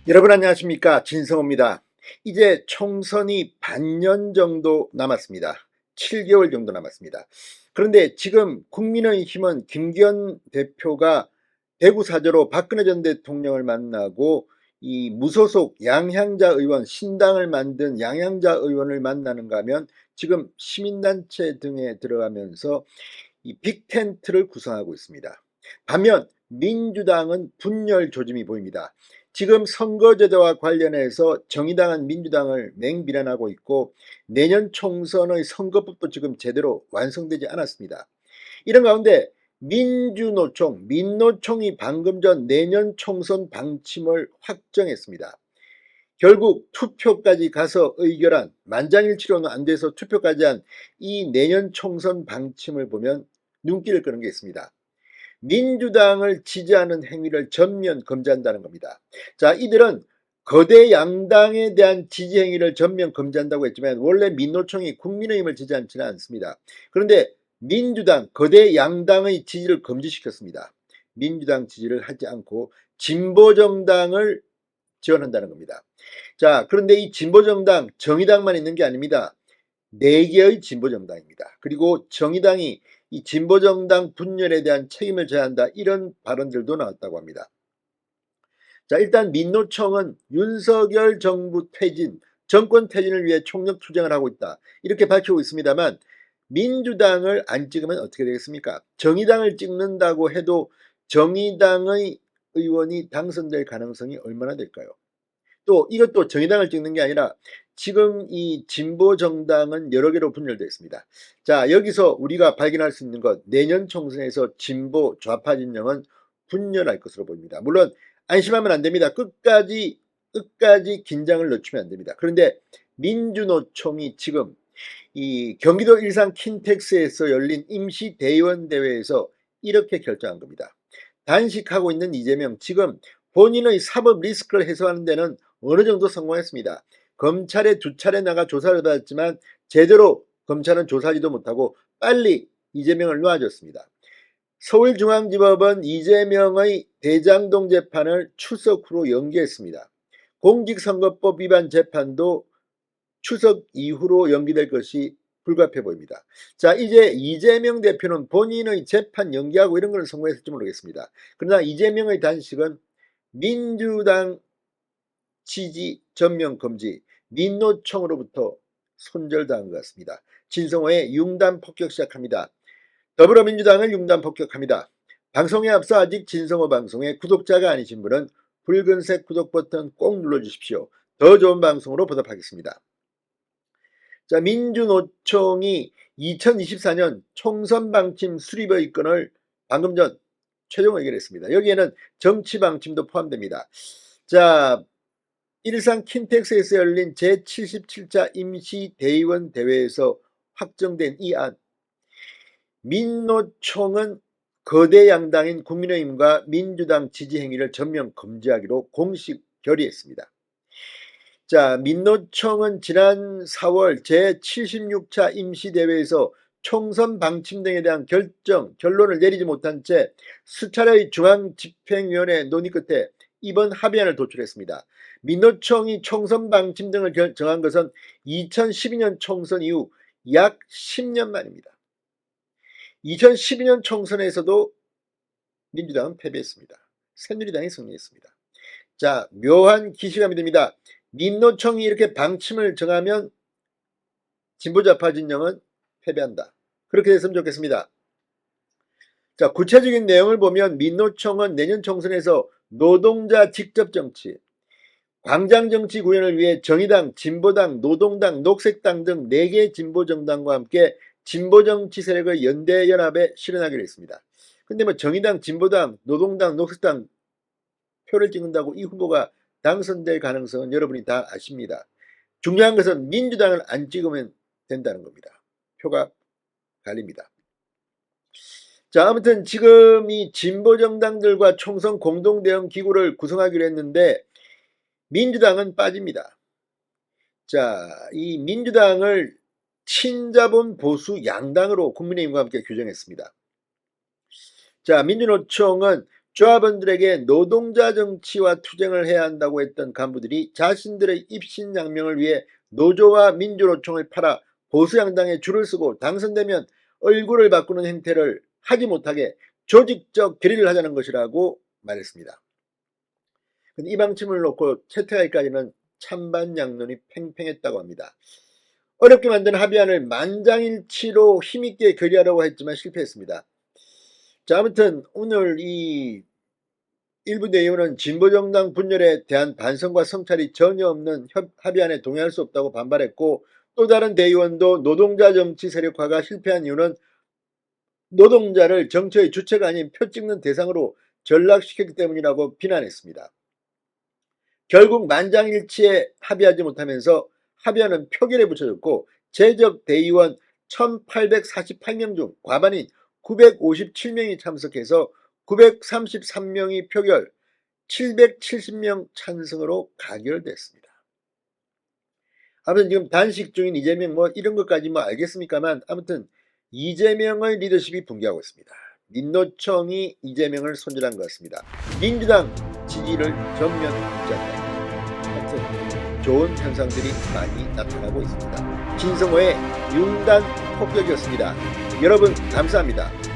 여러분 안녕하십니까, 진성호입니다. 이제 총선이 반년 정도 남았습니다. 7개월 정도 남았습니다. 그런데 지금 국민의힘은 김기현 대표가 대구 사저로 박근혜 전 대통령을 만나고 이 무소속 양향자 의원, 신당을 만든 양향자 의원을 만나는가 하면 지금 시민단체 등에 들어가면서 이 빅텐트를 구성하고 있습니다. 반면 민주당은 분열 조짐이 보입니다. 지금 선거제도와 관련해서 정의당은 민주당을 맹비난하고 있고, 내년 총선의 선거법도 지금 제대로 완성되지 않았습니다. 이런 가운데 민노총이 방금 전 내년 총선 방침을 확정했습니다. 결국 투표까지 가서 의결한, 만장일치로는 안 돼서 투표까지 한 이 내년 총선 방침을 보면 눈길을 끄는 게 있습니다. 민주당을 지지하는 행위를 전면 금지한다는 겁니다. 자, 이들은 거대 양당에 대한 지지 행위를 전면 금지한다고 했지만 원래 민노총이 국민의힘을 지지하지는 않습니다. 그런데 민주당, 거대 양당의 지지를 금지시켰습니다. 민주당 지지를 하지 않고 진보정당을 지원한다는 겁니다. 자, 그런데 이 진보정당, 정의당만 있는 게 아닙니다. 4개의 진보정당입니다. 그리고 정의당이 이 진보정당 분열에 대한 책임을 져야 한다, 이런 발언들도 나왔다고 합니다. 자, 일단 민노총은 윤석열 정부 퇴진, 정권 퇴진을 위해 총력 투쟁을 하고 있다, 이렇게 밝히고 있습니다만, 민주당을 안 찍으면 어떻게 되겠습니까? 정의당을 찍는다고 해도 정의당의 의원이 당선될 가능성이 얼마나 될까요? 또 이것도 정의당을 찍는 게 아니라 지금 이 진보 정당은 여러 개로 분열되어 있습니다. 자, 여기서 우리가 발견할 수 있는 것, 내년 총선에서 진보 좌파 진영은 분열할 것으로 보입니다. 물론 안심하면 안 됩니다. 끝까지 긴장을 늦추면 안 됩니다. 그런데 민주노총이 지금 이 경기도 일산 킨텍스에서 열린 임시 대의원 대회에서 이렇게 결정한 겁니다. 단식하고 있는 이재명, 지금 본인의 사법 리스크를 해소하는 데는 어느 정도 성공했습니다. 검찰에 2차례 나가 조사를 받았지만 제대로 검찰은 조사하지도 못하고 빨리 이재명을 놓아줬습니다. 서울중앙지법은 이재명의 대장동 재판을 추석 후로 연기했습니다. 공직선거법 위반 재판도 추석 이후로 연기될 것이 불가피해 보입니다. 자, 이제 이재명 대표는 본인의 재판 연기하고 이런 걸 성공했을지 모르겠습니다. 그러나 이재명의 단식은 민주당 지지 전면 금지, 민노총으로부터 손절당한 것 같습니다. 진성호의 융단 폭격 시작합니다. 더불어민주당을 융단 폭격합니다. 방송에 앞서 아직 진성호 방송의 구독자가 아니신 분은 붉은색 구독 버튼 꼭 눌러주십시오. 더 좋은 방송으로 보답하겠습니다. 자, 민주노총이 2024년 총선 방침 수립의 건을 방금 전 최종 의결했습니다. 여기에는 정치 방침도 포함됩니다. 자, 일산 킨텍스에서 열린 제77차 임시대의원 대회에서 확정된 이 안, 민노총은 거대 양당인 국민의힘과 민주당 지지 행위를 전면 금지하기로 공식 결의했습니다. 자, 민노총은 지난 4월 제76차 임시대회에서 총선 방침 등에 대한 결론을 내리지 못한 채 수차례의 중앙집행위원회 논의 끝에 이번 합의안을 도출했습니다. 민노총이 총선 방침 등을 정한 것은 2012년 총선 이후 약 10년 만입니다. 2012년 총선에서도 민주당은 패배했습니다. 새누리당이 승리했습니다. 자, 묘한 기시감이 듭니다. 민노총이 이렇게 방침을 정하면 진보좌파 진영은 패배한다, 그렇게 됐으면 좋겠습니다. 자, 구체적인 내용을 보면 민노총은 내년 총선에서 노동자 직접정치, 광장정치 구현을 위해 정의당, 진보당, 노동당, 녹색당 등 4개 진보정당과 함께 진보정치 세력의 연대연합에 실현하기로 했습니다. 근데 뭐 정의당, 진보당, 노동당, 녹색당 표를 찍는다고 이 후보가 당선될 가능성은 여러분이 다 아십니다. 중요한 것은 민주당을 안 찍으면 된다는 겁니다. 표가 갈립니다. 자, 아무튼 지금 이 진보정당들과 총선 공동대응 기구를 구성하기로 했는데 민주당은 빠집니다. 자, 이 민주당을 친자본 보수 양당으로 국민의힘과 함께 규정했습니다. 자, 민주노총은 조합원들에게 노동자 정치와 투쟁을 해야 한다고 했던 간부들이 자신들의 입신양명을 위해 노조와 민주노총을 팔아 보수양당에 줄을 서고 당선되면 얼굴을 바꾸는 행태를 하지 못하게 조직적 결의를 하자는 것이라고 말했습니다. 이 방침을 놓고 채택하기까지는 찬반양론이 팽팽했다고 합니다. 어렵게 만든 합의안을 만장일치로 힘있게 결의하려고 했지만 실패했습니다. 자, 아무튼 오늘 이 일부 대의원은 진보정당 분열에 대한 반성과 성찰이 전혀 없는 합의안에 동의할 수 없다고 반발했고, 또 다른 대의원도 노동자 정치 세력화가 실패한 이유는 노동자를 정치의 주체가 아닌 표 찍는 대상으로 전락시켰기 때문이라고 비난했습니다. 결국 만장일치에 합의하지 못하면서 합의안은 표결에 붙여졌고, 제적 대의원 1848명 중 과반인 957명이 참석해서 933명이 표결, 770명 찬성으로 가결됐습니다. 아무튼 지금 단식 중인 이재명 이런 것까지 알겠습니까만, 아무튼 이재명의 리더십이 붕괴하고 있습니다. 민노총이 이재명을 손절한 것 같습니다. 민주당 지지를 전면 유지한다. 하여튼 좋은 현상들이 많이 나타나고 있습니다. 진성호의 융단 폭격이었습니다. 여러분 감사합니다.